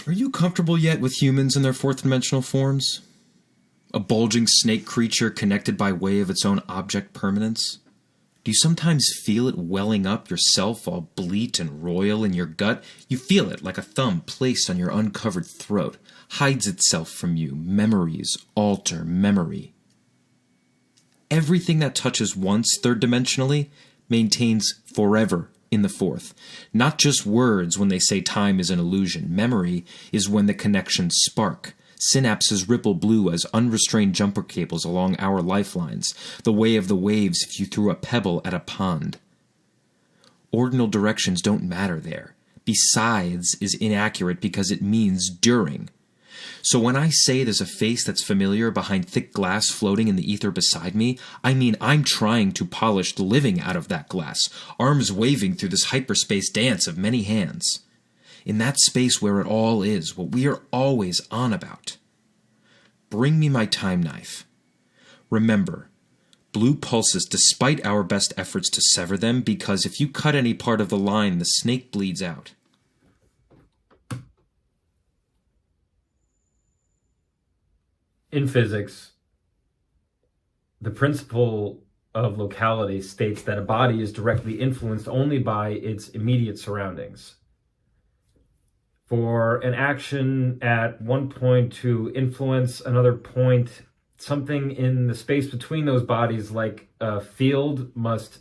Are you comfortable yet with humans in their fourth-dimensional forms? A bulging snake creature connected by way of its own object permanence? Do you sometimes feel it welling up, yourself all bleat and royal in your gut? You feel it like a thumb placed on your uncovered throat, hides itself from you, memories alter memory. Everything that touches once third-dimensionally maintains forever in the fourth. Not just words when they say time is an illusion. Memory is when the connections spark. Synapses ripple blue as unrestrained jumper cables along our lifelines, the way of the waves if you threw a pebble at a pond. Ordinal directions don't matter there. Besides is inaccurate because it means during. So when I say there's a face that's familiar behind thick glass floating in the ether beside me, I mean I'm trying to polish the living out of that glass, arms waving through this hyperspace dance of many hands. In that space where it all is, what we are always on about. Bring me my time knife. Remember, blue pulses despite our best efforts to sever them, because if you cut any part of the line, the snake bleeds out. In physics, the principle of locality states that a body is directly influenced only by its immediate surroundings. For an action at one point to influence another point, something in the space between those bodies, like a field, must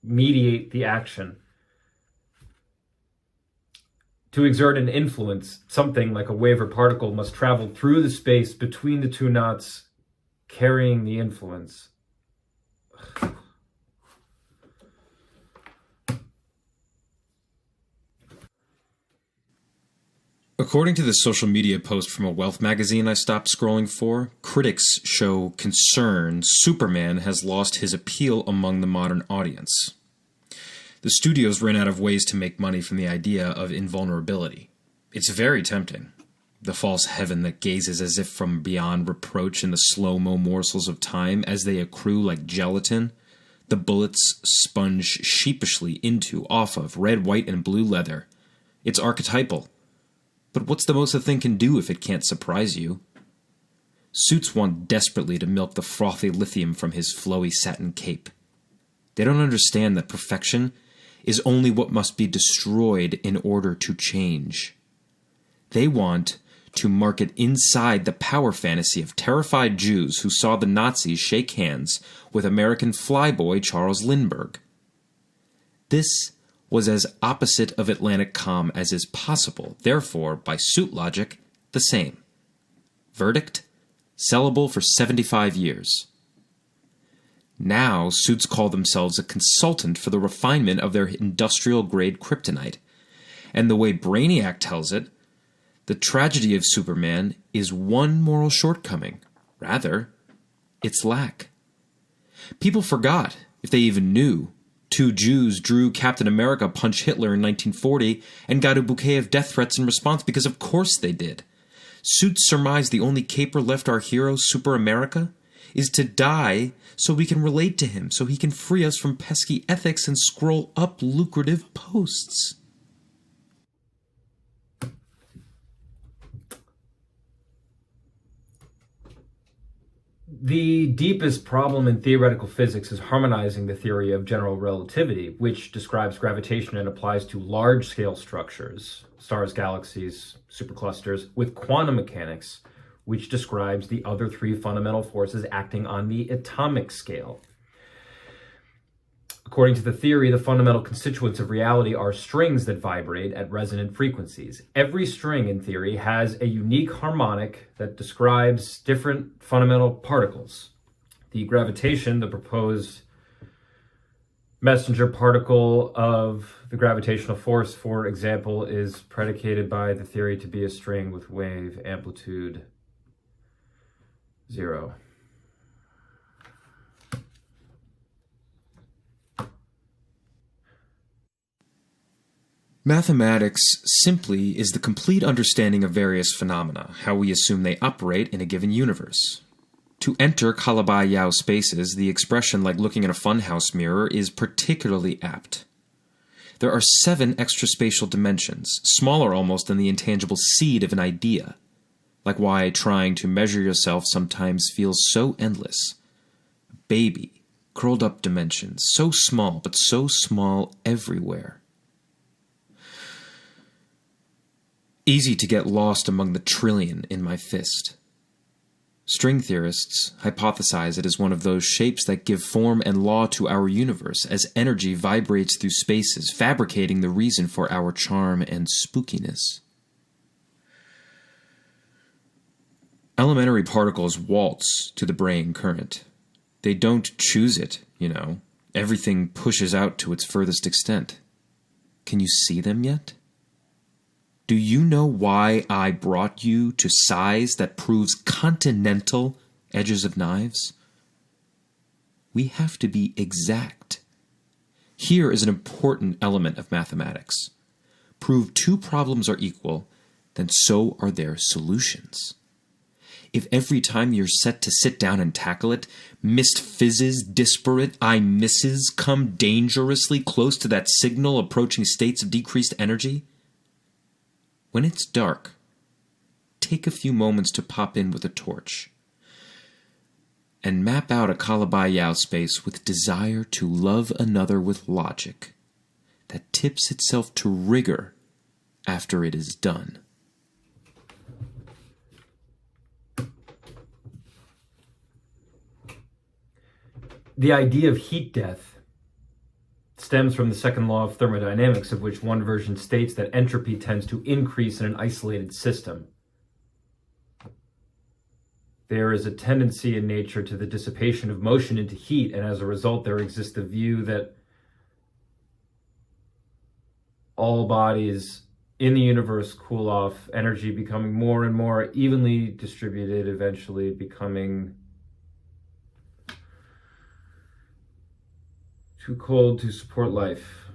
mediate the action. To exert an influence, something like a wave or particle must travel through the space between the two knots, carrying the influence. According to the social media post from a wealth magazine I stopped scrolling for, critics show concern Superman has lost his appeal among the modern audience. The studios ran out of ways to make money from the idea of invulnerability. It's very tempting. The false heaven that gazes as if from beyond reproach in the slow-mo morsels of time as they accrue like gelatin. The bullets sponge sheepishly into, off of, red, white, and blue leather. It's archetypal. But what's the most a thing can do if it can't surprise you? Suits want desperately to milk the frothy lithium from his flowy satin cape. They don't understand that perfection is only what must be destroyed in order to change. They want to market inside the power fantasy of terrified Jews who saw the Nazis shake hands with American flyboy Charles Lindbergh. This was as opposite of Atlantic calm as is possible, therefore, by suit logic, the same. Verdict? Sellable for 75 years. Now, suits call themselves a consultant for the refinement of their industrial-grade kryptonite. And the way Brainiac tells it, the tragedy of Superman is one moral shortcoming. Rather, its lack. People forgot, if they even knew, two Jews drew Captain America punch Hitler in 1940 and got a bouquet of death threats in response because of course they did. Suits surmise the only caper left our hero, Super America, is to die so we can relate to him, so he can free us from pesky ethics and scroll up lucrative posts. The deepest problem in theoretical physics is harmonizing the theory of general relativity, which describes gravitation and applies to large-scale structures, stars, galaxies, superclusters, with quantum mechanics, which describes the other three fundamental forces acting on the atomic scale. According to the theory, the fundamental constituents of reality are strings that vibrate at resonant frequencies. Every string, in theory, has a unique harmonic that describes different fundamental particles. The gravitation, the proposed messenger particle of the gravitational force, for example, is predicated by the theory to be a string with wave amplitude 0. Mathematics simply is the complete understanding of various phenomena, how we assume they operate in a given universe. To enter Calabi-Yau spaces, the expression like looking at a funhouse mirror is particularly apt. There are 7 extraspatial dimensions, smaller almost than the intangible seed of an idea, like why trying to measure yourself sometimes feels so endless. Baby, curled up dimensions, so small, but so small everywhere. Easy to get lost among the trillion in my fist. String theorists hypothesize it as one of those shapes that give form and law to our universe as energy vibrates through spaces, fabricating the reason for our charm and spookiness. Elementary particles waltz to the brain current. They don't choose it, you know. Everything pushes out to its furthest extent. Can you see them yet? Do you know why I brought you to size that proves continental edges of knives? We have to be exact. Here is an important element of mathematics. Prove 2 problems are equal, then so are their solutions. If every time you're set to sit down and tackle it, missed fizzes, disparate I misses come dangerously close to that signal approaching states of decreased energy, when it's dark, take a few moments to pop in with a torch and map out a Kalabayao space with desire to love another with logic that tips itself to rigor after it is done. The idea of heat death stems from the second law of thermodynamics, of which one version states that entropy tends to increase in an isolated system. There is a tendency in nature to the dissipation of motion into heat, and as a result there exists the view that all bodies in the universe cool off, energy becoming more and more evenly distributed, eventually becoming too cold to support life.